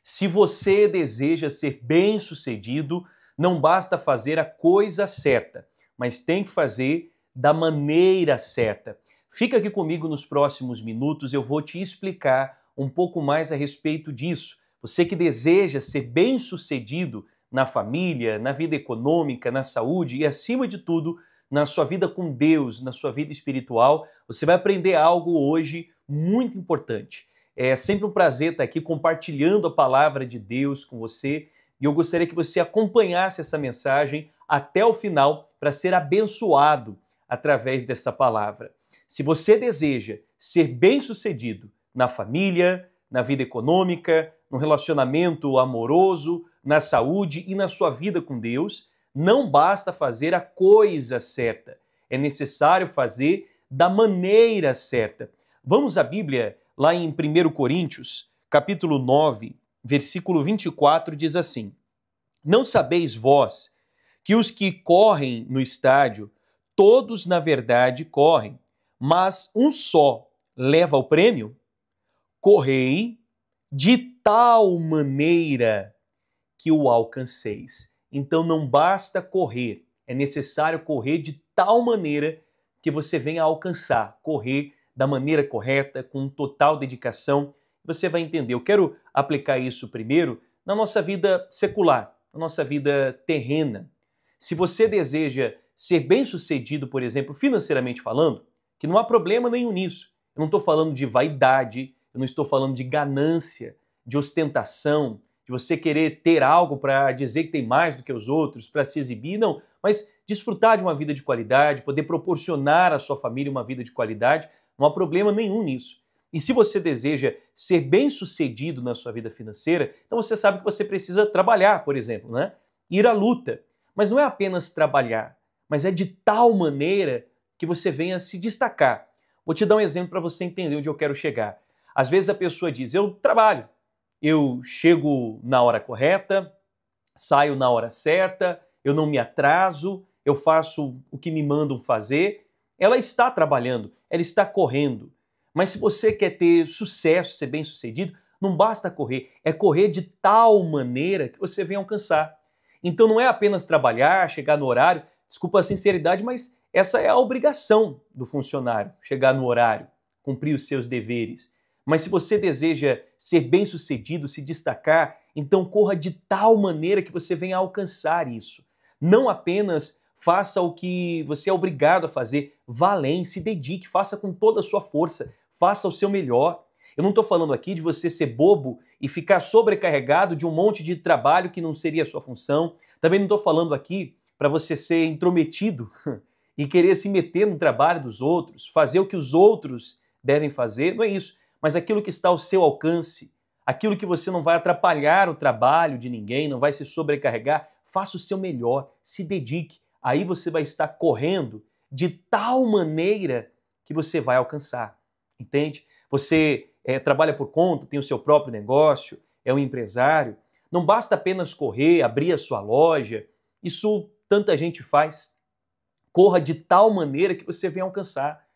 Se você deseja ser bem-sucedido, não basta fazer a coisa certa, mas tem que fazer da maneira certa. Fica aqui comigo nos próximos minutos, eu vou te explicar um pouco mais a respeito disso. Você que deseja ser bem-sucedido na família, na vida econômica, na saúde e, acima de tudo, na sua vida com Deus, na sua vida espiritual, você vai aprender algo hoje muito importante. É sempre um prazer estar aqui compartilhando a palavra de Deus com você e eu gostaria que você acompanhasse essa mensagem até o final para ser abençoado através dessa palavra. Se você deseja ser bem-sucedido na família, na vida econômica, no relacionamento amoroso, na saúde e na sua vida com Deus, não basta fazer a coisa certa, é necessário fazer da maneira certa. Vamos à Bíblia, lá em 1 Coríntios, capítulo 9, versículo 24, diz assim: Não sabeis vós que os que correm no estádio, todos na verdade correm, mas um só leva o prêmio? Correi de tal maneira que o alcanceis. Então não basta correr, é necessário correr de tal maneira que você venha a alcançar, correr da maneira correta, com total dedicação. Você vai entender. Eu quero aplicar isso primeiro na nossa vida secular, na nossa vida terrena. Se você deseja ser bem-sucedido, por exemplo, financeiramente falando, que não há problema nenhum nisso. Eu não estou falando de vaidade, eu não estou falando de ganância, de ostentação, de você querer ter algo para dizer que tem mais do que os outros, para se exibir, não. Mas desfrutar de uma vida de qualidade, poder proporcionar à sua família uma vida de qualidade, não há problema nenhum nisso. E se você deseja ser bem-sucedido na sua vida financeira, então você sabe que você precisa trabalhar, por exemplo, né? Ir à luta. Mas não é apenas trabalhar, mas é de tal maneira que você venha se destacar. Vou te dar um exemplo para você entender onde eu quero chegar. Às vezes a pessoa diz, eu trabalho, eu chego na hora correta, saio na hora certa, eu não me atraso, eu faço o que me mandam fazer. Ela está trabalhando, ela está correndo. Mas se você quer ter sucesso, ser bem-sucedido, não basta correr, é correr de tal maneira que você venha alcançar. Então não é apenas trabalhar, chegar no horário, desculpa a sinceridade, mas essa é a obrigação do funcionário, chegar no horário, cumprir os seus deveres. Mas se você deseja ser bem-sucedido, se destacar, então corra de tal maneira que você venha a alcançar isso. Não apenas faça o que você é obrigado a fazer, vá além, se dedique, faça com toda a sua força, faça o seu melhor. Eu não estou falando aqui de você ser bobo e ficar sobrecarregado de um monte de trabalho que não seria a sua função. Também não estou falando aqui para você ser intrometido e querer se meter no trabalho dos outros, fazer o que os outros devem fazer, não é isso. Mas aquilo que está ao seu alcance, aquilo que você não vai atrapalhar o trabalho de ninguém, não vai se sobrecarregar, faça o seu melhor, se dedique. Aí você vai estar correndo de tal maneira que você vai alcançar, entende? Você trabalha por conta, tem o seu próprio negócio, é um empresário. Não basta apenas correr, abrir a sua loja, isso tanta gente faz. Corra de tal maneira que você venha alcançar.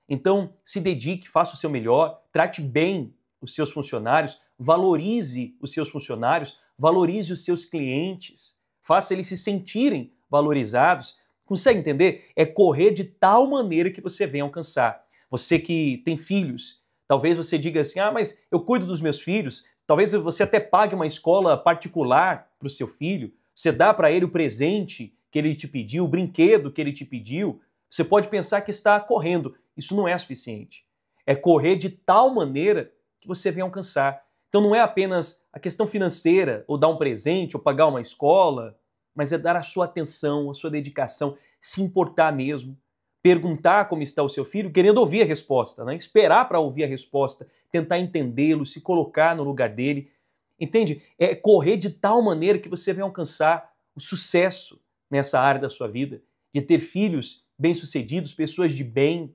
Então, se dedique, faça o seu melhor, trate bem os seus funcionários, valorize os seus funcionários, valorize os seus clientes, faça eles se sentirem valorizados. Consegue entender? É correr de tal maneira que você venha alcançar. Você que tem filhos, talvez você diga assim, mas eu cuido dos meus filhos, talvez você até pague uma escola particular para o seu filho, você dá para ele o presente que ele te pediu, o brinquedo que ele te pediu, você pode pensar que está correndo. Isso não é suficiente. É correr de tal maneira que você venha alcançar. Então não é apenas a questão financeira, ou dar um presente, ou pagar uma escola, mas é dar a sua atenção, a sua dedicação, se importar mesmo, perguntar como está o seu filho, querendo ouvir a resposta, né? Esperar para ouvir a resposta, tentar entendê-lo, se colocar no lugar dele. Entende? É correr de tal maneira que você venha alcançar o sucesso nessa área da sua vida, de ter filhos bem-sucedidos, pessoas de bem.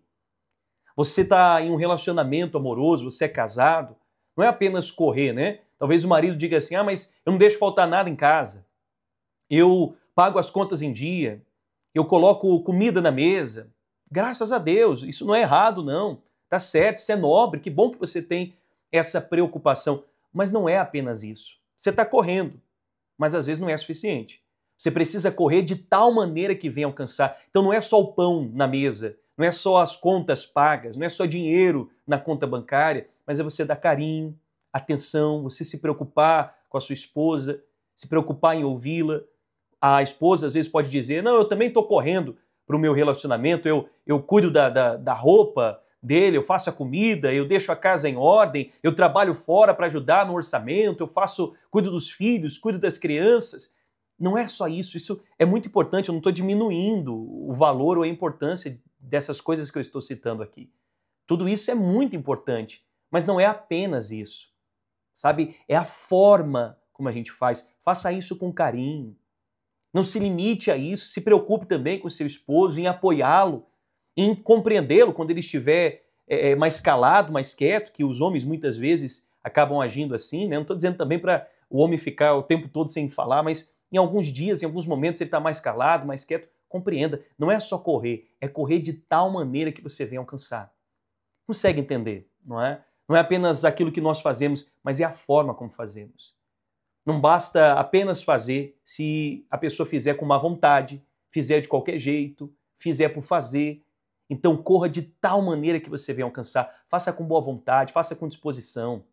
Você está em um relacionamento amoroso, você é casado, não é apenas correr, né? Talvez o marido diga assim, mas eu não deixo faltar nada em casa, eu pago as contas em dia, eu coloco comida na mesa. Graças a Deus, isso não é errado não, tá certo, isso é nobre, que bom que você tem essa preocupação, mas não é apenas isso. Você está correndo, mas às vezes não é suficiente. Você precisa correr de tal maneira que venha alcançar. Então não é só o pão na mesa, não é só as contas pagas, não é só dinheiro na conta bancária, mas é você dar carinho, atenção, você se preocupar com a sua esposa, se preocupar em ouvi-la. A esposa às vezes pode dizer, não, eu também estou correndo para o meu relacionamento, eu cuido da roupa dele, eu faço a comida, eu deixo a casa em ordem, eu trabalho fora para ajudar no orçamento, cuido dos filhos, cuido das crianças. Não é só isso, isso é muito importante, eu não estou diminuindo o valor ou a importância dessas coisas que eu estou citando aqui. Tudo isso é muito importante, mas não é apenas isso, sabe? É a forma como a gente faz. Faça isso com carinho. Não se limite a isso, se preocupe também com o seu esposo, em apoiá-lo, em compreendê-lo quando ele estiver mais calado, mais quieto, que os homens muitas vezes acabam agindo assim, né? Não estou dizendo também para o homem ficar o tempo todo sem falar, mas em alguns dias, em alguns momentos ele está mais calado, mais quieto. Compreenda, não é só correr, é correr de tal maneira que você venha alcançar. Consegue entender, não é? Não é apenas aquilo que nós fazemos, mas é a forma como fazemos. Não basta apenas fazer se a pessoa fizer com má vontade, fizer de qualquer jeito, fizer por fazer. Então corra de tal maneira que você venha alcançar. Faça com boa vontade, faça com disposição.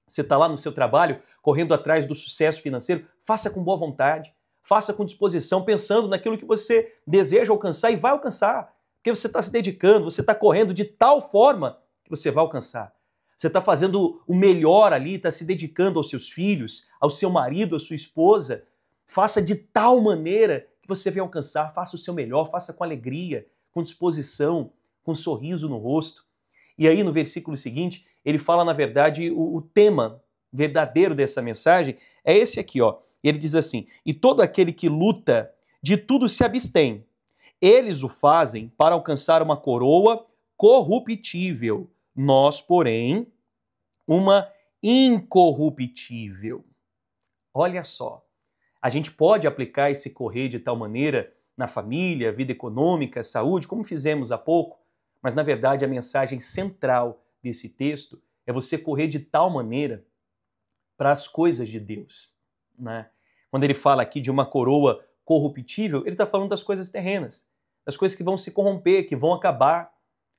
Você está lá no seu trabalho, correndo atrás do sucesso financeiro, faça com boa vontade, faça com disposição, pensando naquilo que você deseja alcançar e vai alcançar. Porque você está se dedicando, você está correndo de tal forma que você vai alcançar. Você está fazendo o melhor ali, está se dedicando aos seus filhos, ao seu marido, à sua esposa. Faça de tal maneira que você venha alcançar. Faça o seu melhor, faça com alegria, com disposição, com um sorriso no rosto. E aí no versículo seguinte, ele fala, na verdade, o tema verdadeiro dessa mensagem é esse aqui, ó. Ele diz assim, e todo aquele que luta, de tudo se abstém. Eles o fazem para alcançar uma coroa corruptível. Nós, porém, uma incorruptível. Olha só, a gente pode aplicar esse correr de tal maneira na família, vida econômica, saúde, como fizemos há pouco, mas na verdade a mensagem central desse texto é você correr de tal maneira para as coisas de Deus, né? Quando ele fala aqui de uma coroa corruptível, ele está falando das coisas terrenas, das coisas que vão se corromper, que vão acabar.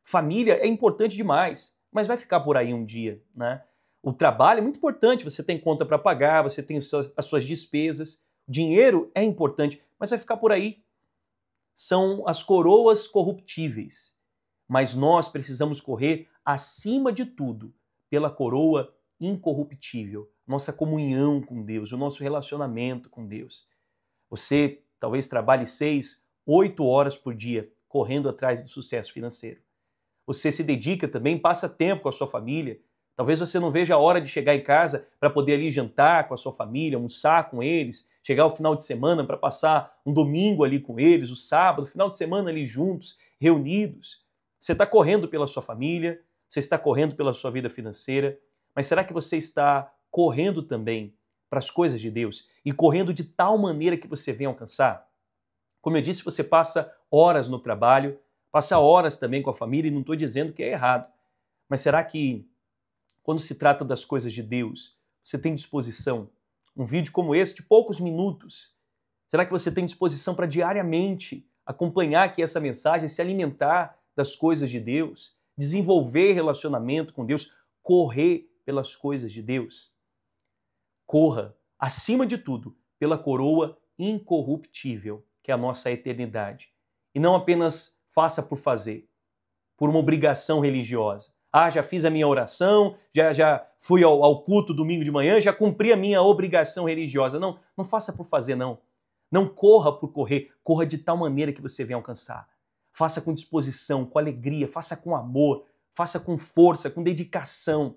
Família é importante demais, mas vai ficar por aí um dia, né? O trabalho é muito importante, você tem conta para pagar, você tem as suas despesas, dinheiro é importante, mas vai ficar por aí. São as coroas corruptíveis, mas nós precisamos correr acima de tudo pela coroa incorruptível, nossa comunhão com Deus, o nosso relacionamento com Deus. Você talvez trabalhe 6, 8 horas por dia correndo atrás do sucesso financeiro. Você se dedica também, passa tempo com a sua família. Talvez você não veja a hora de chegar em casa para poder ali jantar com a sua família, almoçar com eles, chegar ao final de semana para passar um domingo ali com eles, o sábado, final de semana ali juntos, reunidos. Você está correndo pela sua família, você está correndo pela sua vida financeira, mas será que você está correndo também para as coisas de Deus e correndo de tal maneira que você venha alcançar? Como eu disse, você passa horas no trabalho, passa horas também com a família, e não estou dizendo que é errado, mas será que quando se trata das coisas de Deus, você tem disposição? Um vídeo como esse, de poucos minutos, será que você tem disposição para diariamente acompanhar aqui essa mensagem, se alimentar das coisas de Deus, desenvolver relacionamento com Deus, correr pelas coisas de Deus? Corra, acima de tudo, pela coroa incorruptível, que é a nossa eternidade. E não apenas faça por fazer, por uma obrigação religiosa. Ah, já fiz a minha oração, já fui ao culto domingo de manhã, já cumpri a minha obrigação religiosa. Não, não faça por fazer, não. Não corra por correr, corra de tal maneira que você venha alcançar. Faça com disposição, com alegria, faça com amor, faça com força, com dedicação.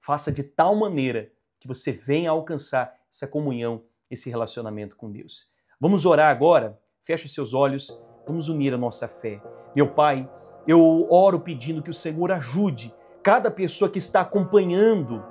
Faça de tal maneira que você venha alcançar essa comunhão, esse relacionamento com Deus. Vamos orar agora? Feche os seus olhos, vamos unir a nossa fé. Meu Pai, eu oro pedindo que o Senhor ajude cada pessoa que está acompanhando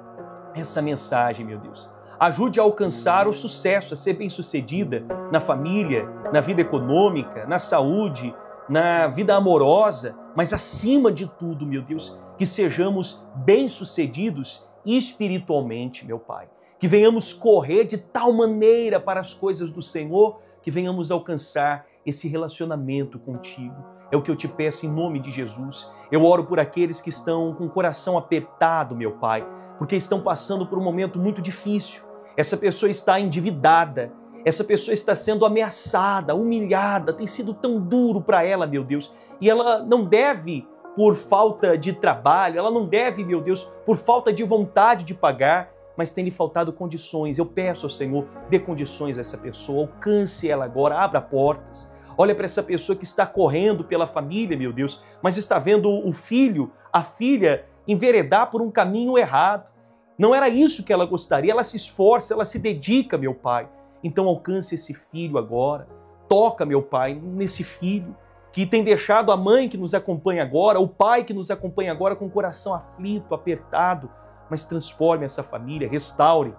essa mensagem, meu Deus. Ajude a alcançar o sucesso, a ser bem-sucedida na família, na vida econômica, na saúde, na vida amorosa, mas acima de tudo, meu Deus, que sejamos bem-sucedidos espiritualmente, meu Pai. que venhamos correr de tal maneira para as coisas do Senhor, que venhamos alcançar esse relacionamento contigo. É o que eu te peço em nome de Jesus. Eu oro por aqueles que estão com o coração apertado, meu Pai, porque estão passando por um momento muito difícil. Essa pessoa está endividada, essa pessoa está sendo ameaçada, humilhada, tem sido tão duro para ela, meu Deus, e ela não deve por falta de trabalho, ela não deve, meu Deus, por falta de vontade de pagar, mas tem lhe faltado condições. Eu peço ao Senhor, dê condições a essa pessoa, alcance ela agora, abra portas. Olha para essa pessoa que está correndo pela família, meu Deus, mas está vendo o filho, a filha, enveredar por um caminho errado. Não era isso que ela gostaria, ela se esforça, ela se dedica, meu Pai. Então alcance esse filho agora, toca, meu Pai, nesse filho que tem deixado a mãe que nos acompanha agora, o pai que nos acompanha agora com o coração aflito, apertado, mas transforme essa família, restaure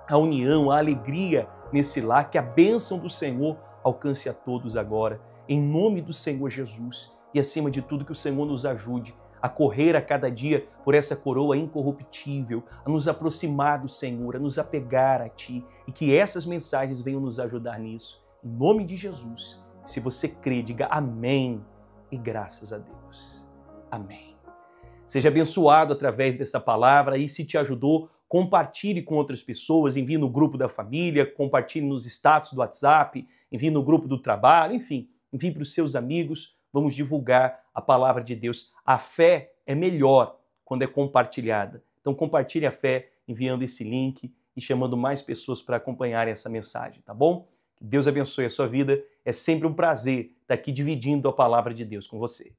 a união, a alegria nesse lar, que a bênção do Senhor alcance a todos agora, em nome do Senhor Jesus. E acima de tudo, que o Senhor nos ajude a correr a cada dia por essa coroa incorruptível, a nos aproximar do Senhor, a nos apegar a Ti, e que essas mensagens venham nos ajudar nisso. Em nome de Jesus. Se você crê, diga amém e graças a Deus. Amém. Seja abençoado através dessa palavra, e se te ajudou, compartilhe com outras pessoas, envie no grupo da família, compartilhe nos status do WhatsApp, envie no grupo do trabalho, enfim, envie para os seus amigos. Vamos divulgar a palavra de Deus. A fé é melhor quando é compartilhada. Então compartilhe a fé enviando esse link e chamando mais pessoas para acompanharem essa mensagem, tá bom? Que Deus abençoe a sua vida. É sempre um prazer estar aqui dividindo a palavra de Deus com você.